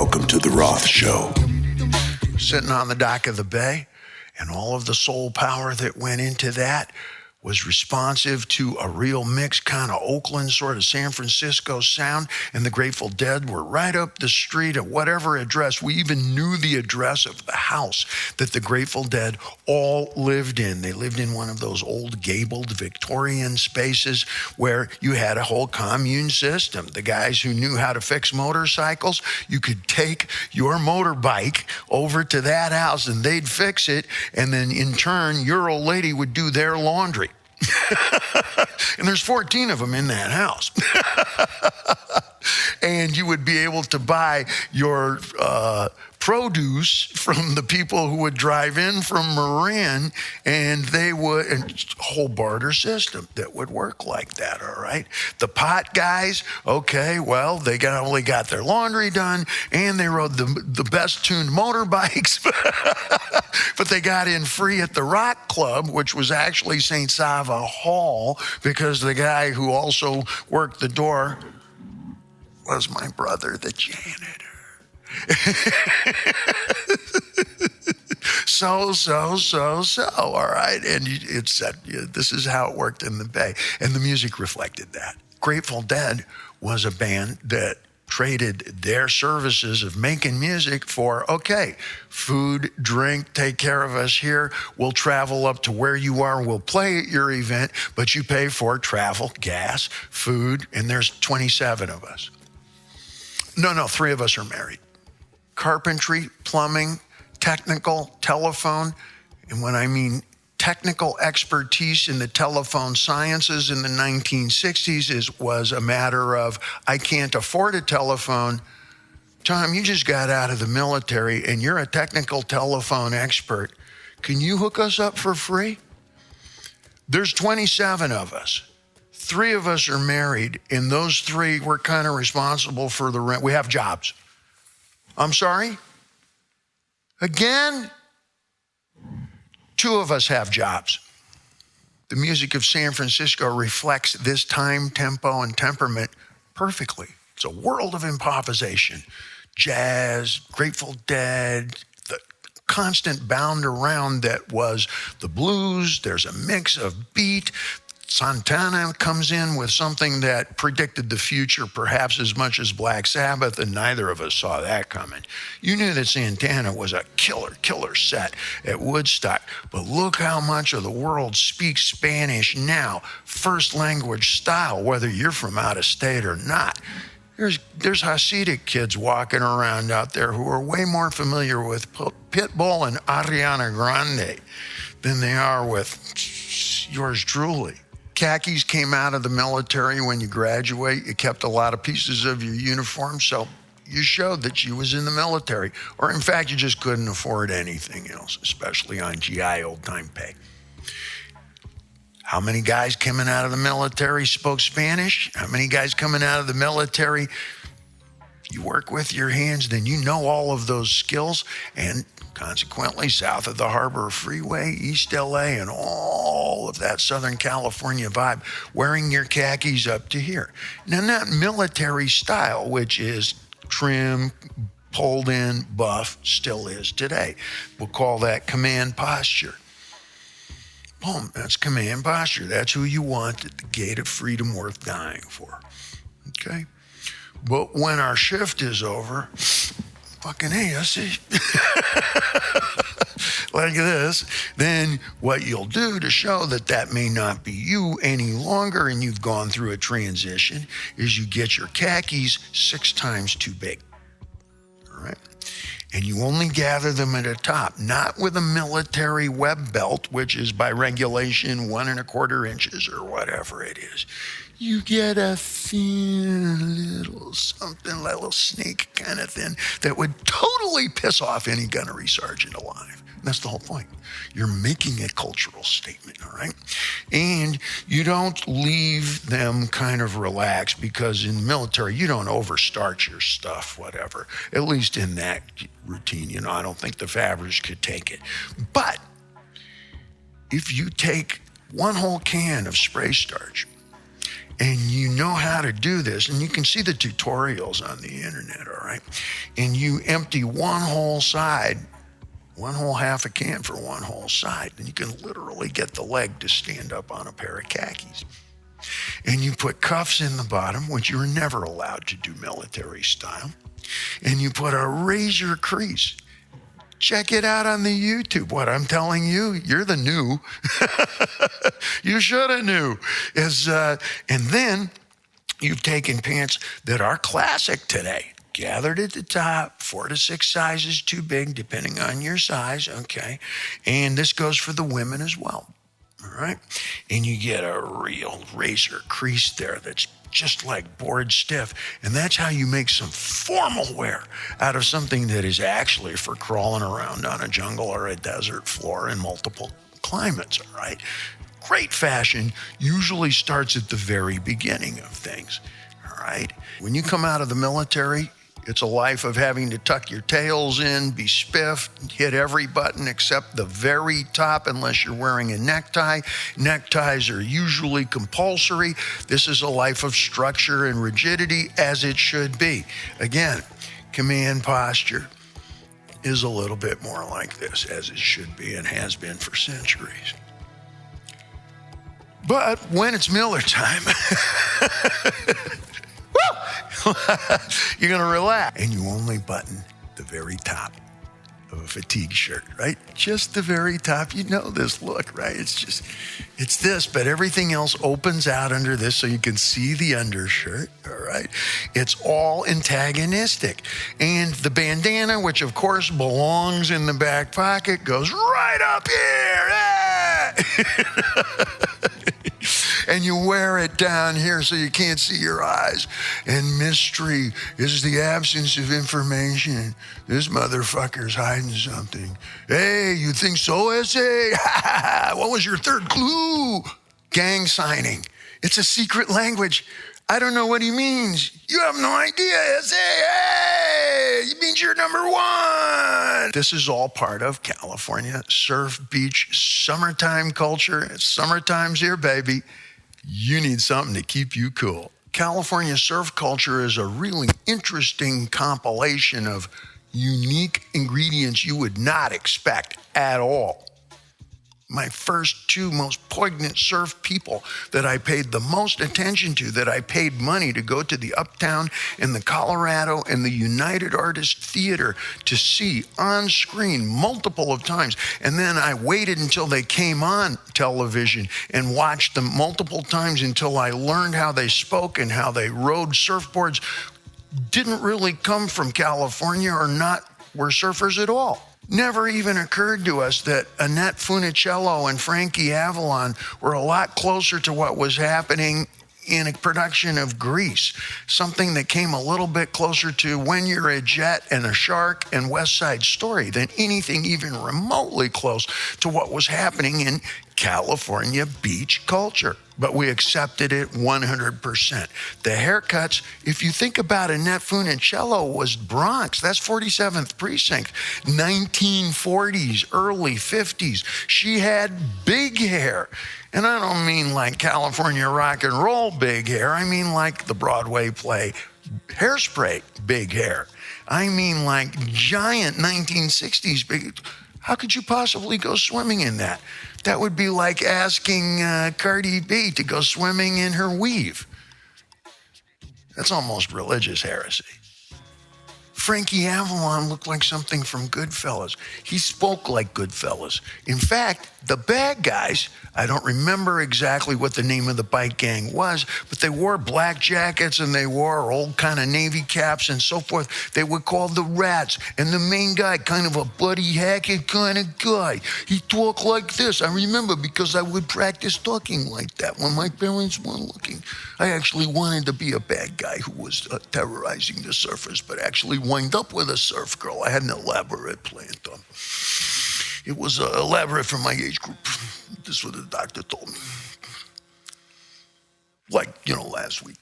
Welcome to the ROTH Show. Sitting on the dock of the bay, and all of the soul power that went into that was responsive to a real mix, kind of Oakland, sort of San Francisco sound. And the Grateful Dead were right up the street at whatever address. We even knew the address of the house that the Grateful Dead all lived in. They lived in one of those old gabled Victorian spaces where you had a whole commune system. The guys who knew how to fix motorcycles, you could take your motorbike over to that house and they'd fix it. And then in turn, your old lady would do their laundry. And there's 14 of them in that house. And you would be able to buy your produce from the people who would drive in from Marin, and they would, and a whole barter system that would work like that, all right? The pot guys, okay, well, they only got their laundry done, and they rode the best-tuned motorbikes, but they got in free at the Rock Club, which was actually St. Sava Hall, because the guy who also worked the door was my brother, the janitor. So, all right. And it said, this is how it worked in the Bay. And the music reflected that. Grateful Dead was a band that traded their services of making music for, okay, food, drink, take care of us here. We'll travel up to where you are. We'll play at your event, but you pay for travel, gas, food, and there's 27 of us. No, 3 of us are married. Carpentry, plumbing, technical, telephone. And when I mean technical expertise in the telephone sciences in the 1960s was a matter of, I can't afford a telephone. Tom, you just got out of the military and you're a technical telephone expert. Can you hook us up for free? There's 27 of us. 3 of us are married, and those 3, we're kind of responsible for the rent. We have jobs. I'm sorry? Again? 2 of us have jobs. The music of San Francisco reflects this time, tempo, and temperament perfectly. It's a world of improvisation. Jazz, Grateful Dead, the constant bound around that was the blues. There's a mix of beat. Santana comes in with something that predicted the future perhaps as much as Black Sabbath, and neither of us saw that coming. You knew that Santana was a killer set at Woodstock, but look how much of the world speaks Spanish now, first language style, whether you're from out of state or not. There's Hasidic kids walking around out there who are way more familiar with Pitbull and Ariana Grande than they are with yours truly. Khakis came out of the military when you graduate. You kept a lot of pieces of your uniform, so you showed that you was in the military. Or in fact, you just couldn't afford anything else, especially on GI old-time pay. How many guys coming out of the military spoke Spanish? How many guys coming out of the military, you work with your hands, then you know all of those skills, and consequently, south of the Harbor Freeway, East LA, and all of that Southern California vibe, wearing your khakis up to here. Now, not military style, which is trim, pulled in, buff, still is today. We'll call that command posture. Boom, that's command posture. That's who you want at the gate of freedom worth dying for, okay? But when our shift is over, fucking hey, I see. Like this, then what you'll do to show that that may not be you any longer and you've gone through a transition is you get your khakis 6 times too big, all right? And you only gather them at the top, not with a military web belt, which is by regulation 1 1/4 inches or whatever it is. You get a thin little something, a little snake kind of thin that would totally piss off any gunnery sergeant alive. And that's the whole point. You're making a cultural statement, all right? And you don't leave them kind of relaxed because in the military, you don't overstarch your stuff, whatever. At least in that routine, I don't think the Favres could take it. But if you take 1 whole can of spray starch and you know how to do this, and you can see the tutorials on the internet, all right? And you empty one whole side, one whole half a can for one whole side, and you can literally get the leg to stand up on a pair of khakis. And you put cuffs in the bottom, which you're never allowed to do military style, and you put a razor crease. Check it out on the YouTube. What I'm telling you, you're the new. You should have knew. And then you've taken pants that are classic today, gathered at the top, 4 to 6 sizes too big, depending on your size, okay? And this goes for the women as well, all right? And you get a real razor crease there that's just like board stiff. And that's how you make some formal wear out of something that is actually for crawling around on a jungle or a desert floor in multiple climates, all right? Great fashion usually starts at the very beginning of things, all right? When you come out of the military, it's a life of having to tuck your tails in, be spiffed, hit every button except the very top unless you're wearing a necktie. Neckties are usually compulsory. This is a life of structure and rigidity, as it should be. Again, command posture is a little bit more like this, as it should be and has been for centuries. But when it's Miller time, you're going to relax, and you only button the very top of a fatigue shirt, right? Just the very top. You know this look, right? It's this, but everything else opens out under this so you can see the undershirt, all right? It's all antagonistic. And the bandana, which of course belongs in the back pocket, goes right up here. And you wear it down here so you can't see your eyes. And mystery is the absence of information. This motherfucker's hiding something. Hey, you think so, S.A.? What was your third clue? Gang signing. It's a secret language. I don't know what he means. You have no idea, S.A. Hey, it means you're number one. This is all part of California surf beach summertime culture. Summertime's here, baby. You need something to keep you cool. California surf culture is a really interesting compilation of unique ingredients you would not expect at all. My first 2 most poignant surf people that I paid the most attention to, that I paid money to go to the Uptown and the Colorado and the United Artists Theater to see on screen multiple of times. And then I waited until they came on television and watched them multiple times until I learned how they spoke and how they rode surfboards. Didn't really come from California or not were surfers at all. Never even occurred to us that Annette Funicello and Frankie Avalon were a lot closer to what was happening in a production of Grease, something that came a little bit closer to When You're a Jet and a Shark and West Side Story than anything even remotely close to what was happening in California beach culture. But we accepted it 100%. The haircuts, if you think about Annette Funicello, was Bronx. That's 47th Precinct, 1940s, early 50s. She had big hair. And I don't mean like California rock and roll big hair. I mean like the Broadway play Hairspray big hair. I mean like giant 1960s big. How could you possibly go swimming in that? That would be like asking Cardi B to go swimming in her weave. That's almost religious heresy. Frankie Avalon looked like something from Goodfellas. He spoke like Goodfellas. In fact, the bad guys, I don't remember exactly what the name of the bike gang was, but they wore black jackets and they wore old kind of Navy caps and so forth. They were called the Rats. And the main guy, kind of a Buddy Hackett kind of guy. He talked like this. I remember because I would practice talking like that when my parents weren't looking. I actually wanted to be a bad guy who was terrorizing the surfers, but actually wind up with a surf girl. I had an elaborate plan. It was elaborate for my age group. This is what the doctor told me. Like, last week.